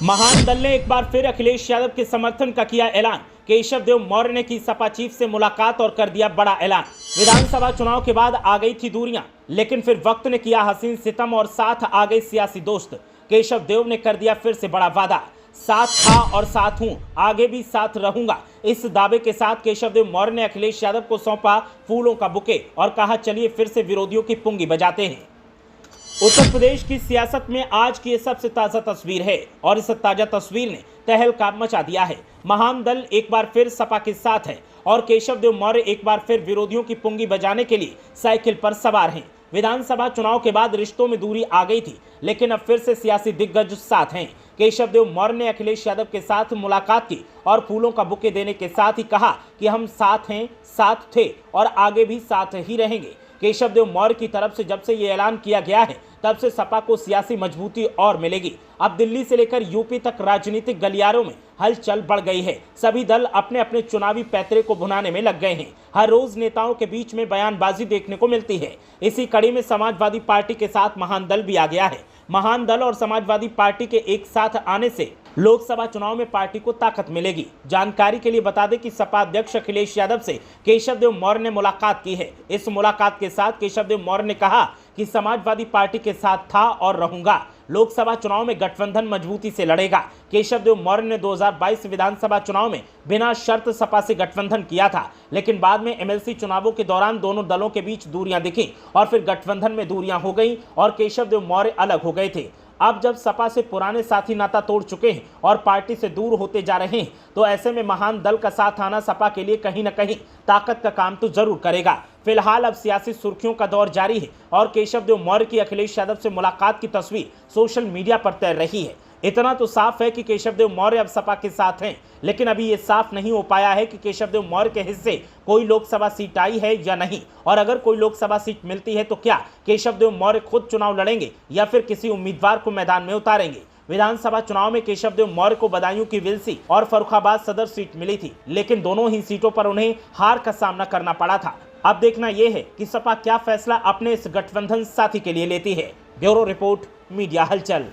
महान दल ने एक बार फिर अखिलेश यादव के समर्थन का किया ऐलान। केशव देव मौर्य ने की सपा चीफ से मुलाकात और कर दिया बड़ा ऐलान। विधानसभा चुनाव के बाद आ गई थी दूरियां, लेकिन फिर वक्त ने किया हसीन सितम और साथ आ गए सियासी दोस्त। केशव देव ने कर दिया फिर से बड़ा वादा, साथ था और साथ हूं, आगे भी साथ रहूंगा। इस दावे के साथ केशव देव मौर्य ने अखिलेश यादव को सौंपा फूलों का बुके और कहा, चलिए फिर से विरोधियों की पुंगी बजाते हैं। उत्तर प्रदेश की सियासत में आज की ये सबसे ताजा तस्वीर है और इस ताजा तस्वीर ने तहलका मचा दिया है। महान दल एक बार फिर सपा के साथ है और केशव देव मौर्य एक बार फिर विरोधियों की पुंगी बजाने के लिए साइकिल पर सवार हैं। विधानसभा चुनाव के बाद रिश्तों में दूरी आ गई थी, लेकिन अब फिर से सियासी दिग्गज साथ हैं। केशव देव मौर्य ने अखिलेश यादव के साथ मुलाकात की और फूलों का बुके देने के साथ ही कहा कि हम साथ हैं, साथ थे और आगे भी साथ ही रहेंगे। केशव देव मौर्य की तरफ से जब से ये ऐलान किया गया है, तब से सपा को सियासी मजबूती और मिलेगी। अब दिल्ली से लेकर यूपी तक राजनीतिक गलियारों में हलचल बढ़ गई है। सभी दल अपने अपने चुनावी पैतरे को भुनाने में लग गए हैं। हर रोज नेताओं के बीच में बयानबाजी देखने को मिलती है। इसी कड़ी में समाजवादी पार्टी के साथ महान दल भी आ गया है। महान दल और समाजवादी पार्टी के एक साथ आने से लोकसभा चुनाव में पार्टी को ताकत मिलेगी। जानकारी के लिए बता दें कि सपा अध्यक्ष अखिलेश यादव से केशव देव मौर्य ने मुलाकात की है। इस मुलाकात के साथ केशव देव मौर्य ने कहा कि समाजवादी पार्टी के साथ था और रहूंगा। लोकसभा चुनाव में गठबंधन मजबूती से लड़ेगा। केशव देव मौर्य ने 2022 विधानसभा चुनाव में बिना शर्त सपा से गठबंधन किया था, लेकिन बाद में एमएलसी चुनावों के दौरान दोनों दलों के बीच दूरियां दिखी और फिर गठबंधन में दूरियां हो गई और केशव देव मौर्य अलग हो गए थे। अब जब सपा से पुराने साथी नाता तोड़ चुके हैं और पार्टी से दूर होते जा रहे हैं, तो ऐसे में महान दल का साथ आना सपा के लिए कहीं न कहीं ताकत का काम तो जरूर करेगा। फिलहाल अब सियासी सुर्खियों का दौर जारी है और केशव देव मौर्य की अखिलेश यादव से मुलाकात की तस्वीर सोशल मीडिया पर तैर रही है। इतना तो साफ है कि केशव देव मौर्य अब सपा के साथ हैं, लेकिन अभी ये साफ नहीं हो पाया है कि केशव देव मौर्य के हिस्से कोई लोकसभा सीट आई है या नहीं, और अगर कोई लोकसभा सीट मिलती है तो क्या केशव देव मौर्य खुद चुनाव लड़ेंगे या फिर किसी उम्मीदवार को मैदान में उतारेंगे। विधानसभा चुनाव में केशव देव मौर्य को बदायूं की विलसी और फर्रुखाबाद सदर सीट मिली थी, लेकिन दोनों ही सीटों पर उन्हें हार का सामना करना पड़ा था। अब देखना यह है कि सपा क्या फैसला अपने इस गठबंधन साथी के लिए लेती है। ब्यूरो रिपोर्ट, मीडिया हलचल।